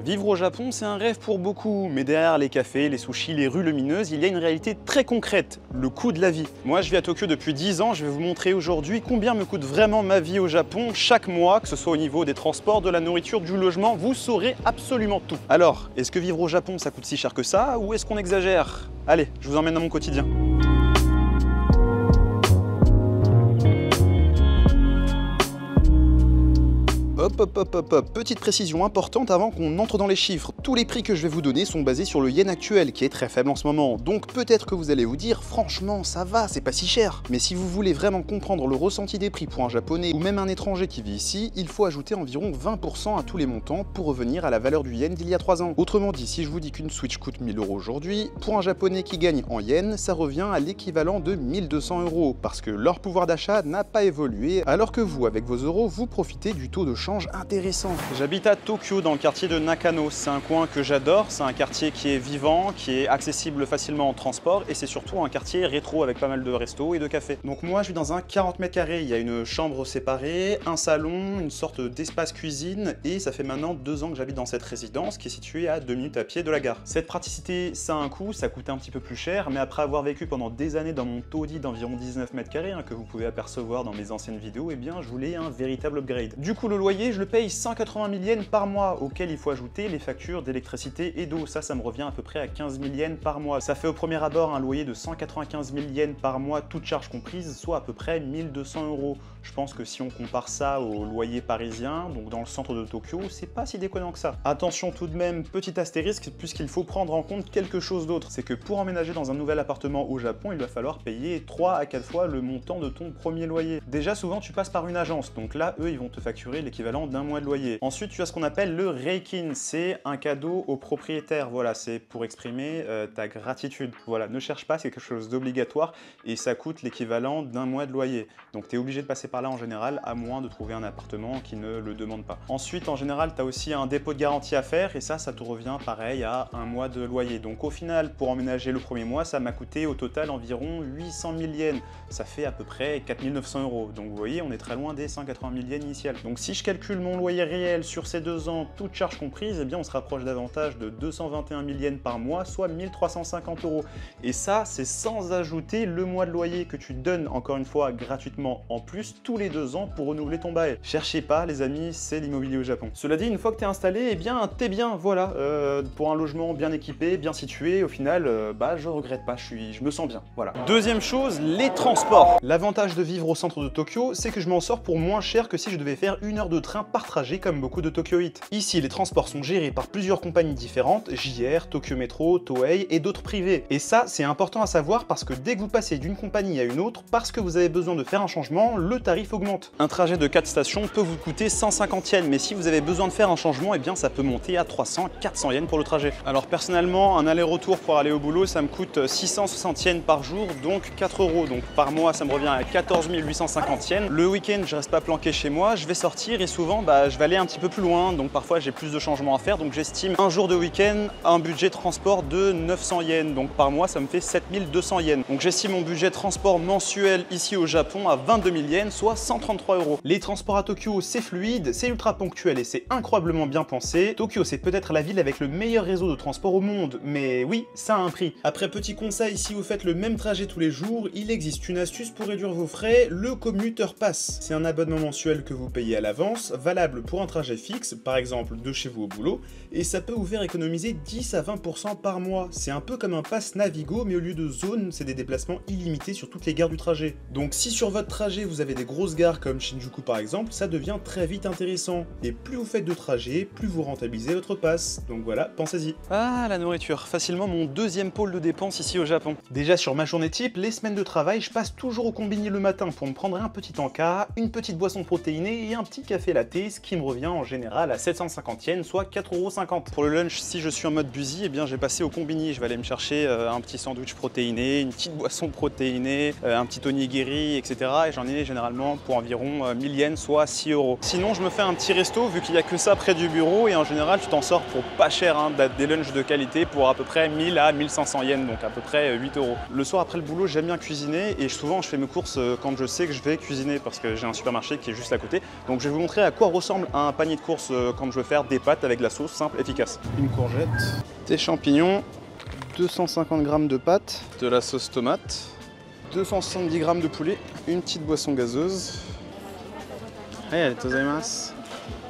Vivre au Japon, c'est un rêve pour beaucoup, mais derrière les cafés, les sushis, les rues lumineuses, il y a une réalité très concrète, le coût de la vie. Moi, je vis à Tokyo depuis 10 ans, je vais vous montrer aujourd'hui combien me coûte vraiment ma vie au Japon chaque mois, que ce soit au niveau des transports, de la nourriture, du logement, vous saurez absolument tout. Alors, est-ce que vivre au Japon, ça coûte si cher que ça, ou est-ce qu'on exagère? Allez, je vous emmène dans mon quotidien. Hop, petite précision importante avant qu'on entre dans les chiffres. Tous les prix que je vais vous donner sont basés sur le yen actuel, qui est très faible en ce moment. Donc peut-être que vous allez vous dire, franchement, ça va, c'est pas si cher. Mais si vous voulez vraiment comprendre le ressenti des prix pour un japonais ou même un étranger qui vit ici, il faut ajouter environ 20% à tous les montants pour revenir à la valeur du yen d'il y a 3 ans. Autrement dit, si je vous dis qu'une Switch coûte 1000 € aujourd'hui, pour un japonais qui gagne en yens, ça revient à l'équivalent de 1200 €, parce que leur pouvoir d'achat n'a pas évolué, alors que vous, avec vos euros, vous profitez du taux de change intéressant. J'habite à Tokyo, dans le quartier de Nakano. C'est un coin que j'adore, c'est un quartier qui est vivant, qui est accessible facilement en transport, et c'est surtout un quartier rétro avec pas mal de restos et de cafés. Donc moi je vis dans un 40 mètres carrés, il y a une chambre séparée, un salon, une sorte d'espace cuisine, et ça fait maintenant 2 ans que j'habite dans cette résidence qui est située à 2 minutes à pied de la gare. Cette praticité, ça a un coût, ça coûte un petit peu plus cher, mais après avoir vécu pendant des années dans mon taudis d'environ 19 mètres carrés, que vous pouvez apercevoir dans mes anciennes vidéos, eh bien je voulais un véritable upgrade. Du coup le loyer, je le paye 180 000 yens par mois, auquel il faut ajouter les factures d'électricité et d'eau. Ça me revient à peu près à 15 000 yens par mois. Ça fait au premier abord un loyer de 195 000 yens par mois, toutes charges comprises, soit à peu près 1200 €. Je pense que si on compare ça au loyer parisien, donc dans le centre de Tokyo, c'est pas si déconnant que ça. Attention tout de même, petit astérisque, puisqu'il faut prendre en compte quelque chose d'autre. C'est que pour emménager dans un nouvel appartement au Japon, il va falloir payer 3 à 4 fois le montant de ton premier loyer. Déjà souvent tu passes par une agence, donc là eux ils vont te facturer l'équivalent d'un mois de loyer. Ensuite tu as ce qu'on appelle le reikin, c'est un cadeau au propriétaire, voilà, c'est pour exprimer ta gratitude. Voilà, ne cherche pas, c'est quelque chose d'obligatoire et ça coûte l'équivalent d'un mois de loyer. Donc tu es obligé de passer par là en général, à moins de trouver un appartement qui ne le demande pas. Ensuite en général tu as aussi un dépôt de garantie à faire et ça te revient pareil à un mois de loyer. Donc au final pour emménager le premier mois ça m'a coûté au total environ 800 000 yens. Ça fait à peu près 4 900 €. Donc vous voyez on est très loin des 180 000 yens initiales. Donc si je calcule mon loyer réel sur ces 2 ans, toutes charges comprises, eh bien on se rapproche davantage de 221 000 yens par mois, soit 1350 €. Et ça, c'est sans ajouter le mois de loyer que tu donnes encore une fois gratuitement en plus tous les 2 ans pour renouveler ton bail. Cherchez pas les amis, c'est l'immobilier au Japon. Cela dit, une fois que tu es installé, eh bien t'es bien, voilà. Pour un logement bien équipé, bien situé, au final, je regrette pas, je me sens bien, voilà. Deuxième chose, les transports. L'avantage de vivre au centre de Tokyo, c'est que je m'en sors pour moins cher que si je devais faire 1 heure de train par trajet comme beaucoup de Tokyoïtes. Ici, les transports sont gérés par plusieurs compagnies différentes, JR, Tokyo Metro, Toei et d'autres privés. Et ça, c'est important à savoir parce que dès que vous passez d'une compagnie à une autre, parce que vous avez besoin de faire un changement, le tarif augmente. Un trajet de 4 stations peut vous coûter 150 yens, mais si vous avez besoin de faire un changement, eh bien ça peut monter à 300, 400 yens pour le trajet. Alors personnellement, un aller-retour pour aller au boulot, ça me coûte 660 yens par jour, donc 4 €. Donc par mois, ça me revient à 14 850 yens. Le week-end, je reste pas planqué chez moi, je vais sortir et souvent, je vais aller un petit peu plus loin, donc parfois j'ai plus de changements à faire, donc j'estime un jour de week-end un budget transport de 900 yens, donc par mois ça me fait 7200 yens. Donc j'estime mon budget transport mensuel ici au Japon à 22 000 yens, soit 133 €. Les transports à Tokyo, c'est fluide, c'est ultra ponctuel et c'est incroyablement bien pensé. Tokyo, c'est peut-être la ville avec le meilleur réseau de transport au monde, mais oui, ça a un prix. Après, petit conseil, si vous faites le même trajet tous les jours, il existe une astuce pour réduire vos frais, le Commuter Pass. C'est un abonnement mensuel que vous payez à l'avance, valable pour un trajet fixe, par exemple de chez vous au boulot, et ça peut vous faire économiser 10 à 20% par mois. C'est un peu comme un pass Navigo, mais au lieu de zone, c'est des déplacements illimités sur toutes les gares du trajet. Donc si sur votre trajet vous avez des grosses gares comme Shinjuku par exemple, ça devient très vite intéressant. Et plus vous faites de trajets, plus vous rentabilisez votre pass. Donc voilà, pensez-y. Ah, la nourriture, facilement mon deuxième pôle de dépenses ici au Japon. Déjà sur ma journée type, les semaines de travail, je passe toujours au combini le matin pour me prendre un petit encas, une petite boisson protéinée et un petit café latte, ce qui me revient en général à 750 yens, soit 4,50 €. Pour le lunch, si je suis en mode busy, eh bien j'ai passé au combini. Je vais aller me chercher un petit sandwich protéiné, une petite boisson protéinée, un petit onigiri, etc. Et j'en ai généralement pour environ 1000 yens, soit 6 €. Sinon, je me fais un petit resto vu qu'il n'y a que ça près du bureau et en général, tu t'en sors pour pas cher, des lunchs de qualité pour à peu près 1000 à 1500 yens, donc à peu près 8 €. Le soir après le boulot, j'aime bien cuisiner et souvent je fais mes courses quand je sais que je vais cuisiner parce que j'ai un supermarché qui est juste à côté. Donc je vais vous montrer à quoi ressemble un panier de courses quand je veux faire des pâtes avec de la sauce simple, efficace. Une courgette, des champignons, 250 g de pâtes, de la sauce tomate, 270 g de poulet, une petite boisson gazeuse.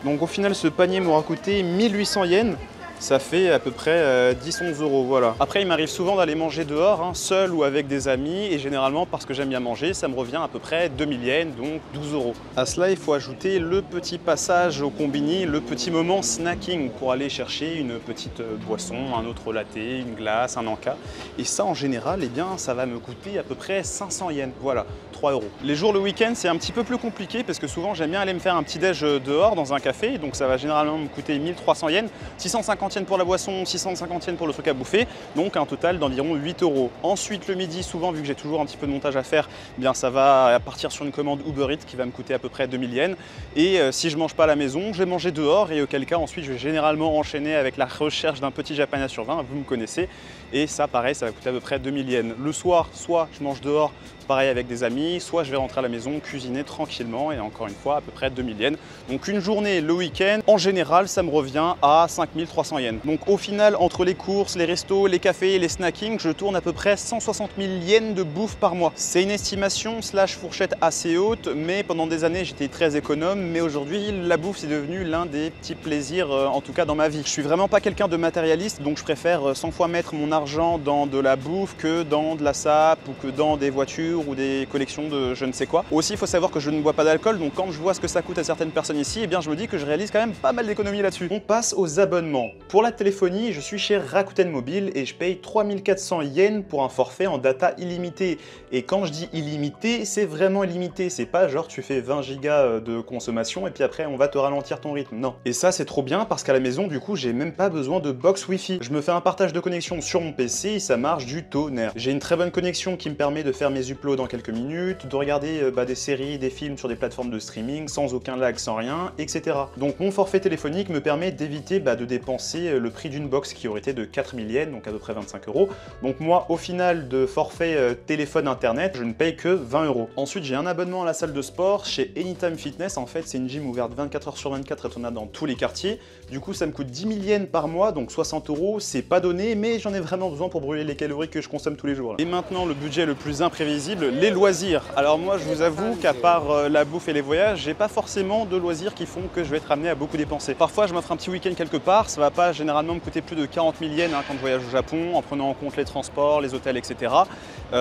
Donc au final, ce panier m'aura coûté 1800 yens. Ça fait à peu près 10-11 €, voilà. Après, il m'arrive souvent d'aller manger dehors, hein, seul ou avec des amis, et généralement, parce que j'aime bien manger, ça me revient à peu près 2000 yens, donc 12 €. À cela, il faut ajouter le petit passage au combini, le petit moment snacking pour aller chercher une petite boisson, un autre latte, une glace, un encas. Et ça, en général, eh bien, ça va me coûter à peu près 500 yens, voilà, 3 €. Les jours le week-end, c'est un petit peu plus compliqué parce que souvent, j'aime bien aller me faire un petit déj dehors dans un café, donc ça va généralement me coûter 1300 yens, 650 yens pour la boisson, 650 yens pour le truc à bouffer, donc un total d'environ 8 €. Ensuite, le midi, souvent, vu que j'ai toujours un petit peu de montage à faire, eh bien ça va partir sur une commande Uber Eats qui va me coûter à peu près 2000 yens. Et si je mange pas à la maison, je vais manger dehors, et auquel cas, ensuite, je vais généralement enchaîner avec la recherche d'un petit japonais sur 20, vous me connaissez. Et ça, pareil, ça va coûter à peu près 2000 yens. Le soir, soit je mange dehors, pareil avec des amis, soit je vais rentrer à la maison, cuisiner tranquillement, et encore une fois, à peu près 2000 yens. Donc une journée, le week-end, en général, ça me revient à 5300 yens. Donc au final, entre les courses, les restos, les cafés et les snackings, je tourne à peu près 160 000 yens de bouffe par mois. C'est une estimation slash fourchette assez haute, mais pendant des années, j'étais très économe, mais aujourd'hui, la bouffe, c'est devenu l'un des petits plaisirs, en tout cas dans ma vie. Je suis vraiment pas quelqu'un de matérialiste, donc je préfère 100 fois mettre mon argent dans de la bouffe que dans de la sape ou que dans des voitures ou des collections de je ne sais quoi. Aussi, il faut savoir que je ne bois pas d'alcool, donc quand je vois ce que ça coûte à certaines personnes ici, eh bien je me dis que je réalise quand même pas mal d'économies là-dessus. On passe aux abonnements. Pour la téléphonie, je suis chez Rakuten Mobile et je paye 3400 yens pour un forfait en data illimité. Et quand je dis illimité, c'est vraiment illimité. C'est pas genre tu fais 20 gigas de consommation et puis après on va te ralentir ton rythme. Non. Et ça, c'est trop bien parce qu'à la maison, du coup, j'ai même pas besoin de box Wi-Fi. Je me fais un partage de connexion sur mon PC et ça marche du tonnerre. J'ai une très bonne connexion qui me permet de faire mes uploads en quelques minutes, de regarder des séries, des films sur des plateformes de streaming sans aucun lag, sans rien, etc. Donc mon forfait téléphonique me permet d'éviter de dépenser le prix d'une box qui aurait été de 4000 yens, donc à peu près 25 €. Donc moi, au final de forfait téléphone internet, je ne paye que 20 €. Ensuite, j'ai un abonnement à la salle de sport chez Anytime Fitness. En fait, c'est une gym ouverte 24 h sur 24 et on a dans tous les quartiers. Du coup, ça me coûte 10 000 yens par mois, donc 60 €. C'est pas donné, mais j'en ai vraiment besoin pour brûler les calories que je consomme tous les jours. Et maintenant, le budget le plus imprévisible, les loisirs. Alors moi, je vous avoue qu'à part la bouffe et les voyages, j'ai pas forcément de loisirs qui font que je vais être amené à beaucoup dépenser. Parfois, je m'offre un petit week-end quelque part, ça va pas généralement me coûter plus de 40 000 yens quand je voyage au Japon, en prenant en compte les transports, les hôtels, etc.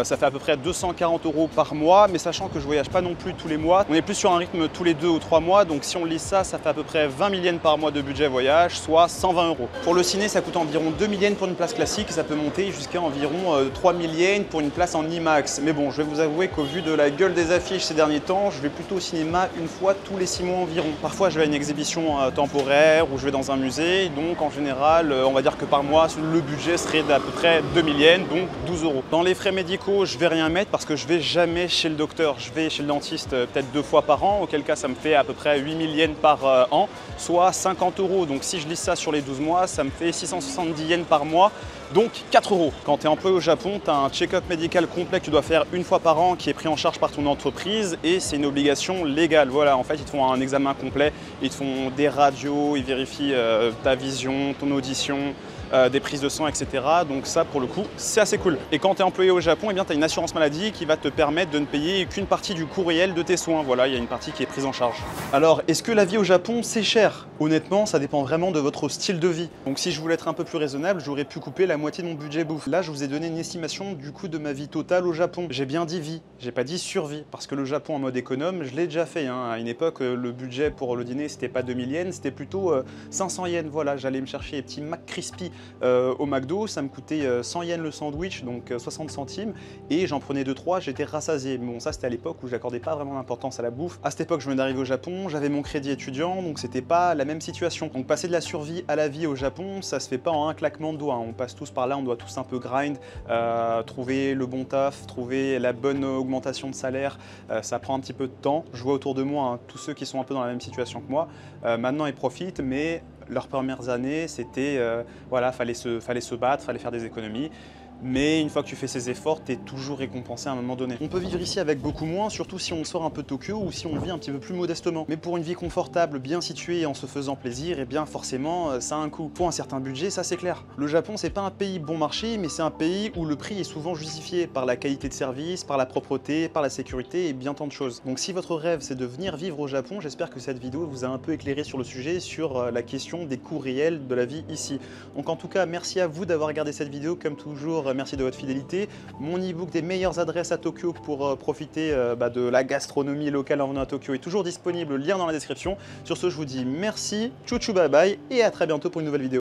Ça fait à peu près 240 € par mois, mais sachant que je voyage pas non plus tous les mois, on est plus sur un rythme tous les 2 ou 3 mois, donc si on lit ça, ça fait à peu près 20 000 yens par mois de budget voyage, soit 120 €. Pour le ciné, ça coûte environ 2 000 yens pour une place classique, et ça peut monter jusqu'à environ 3 000 yens pour une place en IMAX. Mais bon, je vais vous avouer qu'au vu de la gueule des affiches ces derniers temps, je vais plutôt au cinéma une fois tous les 6 mois environ. Parfois, je vais à une exhibition temporaire ou je vais dans un musée, donc en général, on va dire que par mois, le budget serait d'à peu près 2 000 yens, donc 12 €. Dans les frais médicaux, je vais rien mettre parce que je vais jamais chez le docteur. Je vais chez le dentiste peut-être 2 fois par an, auquel cas ça me fait à peu près 8 000 yens par an, soit 50 €. Donc si je lisse ça sur les 12 mois, ça me fait 670 yens par mois, donc 4 €. Quand tu es employé au Japon, tu as un check-up médical complet que tu dois faire une fois par an qui est pris en charge par ton entreprise et c'est une obligation légale. Voilà, en fait, ils te font un examen complet, ils te font des radios, ils vérifient ta vision, ton audition, des prises de sang, etc. Donc ça, pour le coup, c'est assez cool. Et quand tu es employé au Japon, eh bien, tu as une assurance maladie qui va te permettre de ne payer qu'une partie du coût réel de tes soins. Voilà, il y a une partie qui est prise en charge. Alors, est-ce que la vie au Japon, c'est cher? Honnêtement, ça dépend vraiment de votre style de vie. Donc si je voulais être un peu plus raisonnable, j'aurais pu couper la moitié de mon budget bouffe. Là, je vous ai donné une estimation du coût de ma vie totale au Japon. J'ai bien dit vie, j'ai pas dit survie, parce que le Japon en mode économe, je l'ai déjà fait. À une époque, le budget pour le dîner, c'était pas 2000 yens, c'était plutôt 500 yens. Voilà, j'allais me chercher les petits McCrispy au McDo, ça me coûtait 100 yens le sandwich, donc 60 centimes, et j'en prenais 2-3, j'étais rassasié. Bon, ça c'était à l'époque où j'accordais pas vraiment d'importance à la bouffe. À cette époque, je venais d'arriver au Japon, j'avais mon crédit étudiant, donc c'était pas la même situation. Donc passer de la survie à la vie au Japon, ça se fait pas en un claquement de doigts. On passe tous par là, on doit tous un peu grind, trouver le bon taf, trouver la bonne augmentation de salaire, ça prend un petit peu de temps. Je vois autour de moi tous ceux qui sont un peu dans la même situation que moi, maintenant ils profitent, mais leurs premières années, c'était, voilà, fallait se battre, fallait faire des économies. Mais une fois que tu fais ces efforts, t'es toujours récompensé à un moment donné. On peut vivre ici avec beaucoup moins, surtout si on sort un peu de Tokyo ou si on vit un petit peu plus modestement. Mais pour une vie confortable, bien située et en se faisant plaisir, et bien forcément, ça a un coût. Faut un certain budget, ça c'est clair. Le Japon, c'est pas un pays bon marché, mais c'est un pays où le prix est souvent justifié par la qualité de service, par la propreté, par la sécurité et bien tant de choses. Donc si votre rêve c'est de venir vivre au Japon, j'espère que cette vidéo vous a un peu éclairé sur le sujet, sur la question des coûts réels de la vie ici. Donc en tout cas, merci à vous d'avoir regardé cette vidéo. Comme toujours, merci de votre fidélité. Mon e-book des meilleures adresses à Tokyo pour profiter de la gastronomie locale en venant à Tokyo est toujours disponible, lien dans la description. Sur ce, je vous dis merci, tchou tchou bye bye et à très bientôt pour une nouvelle vidéo.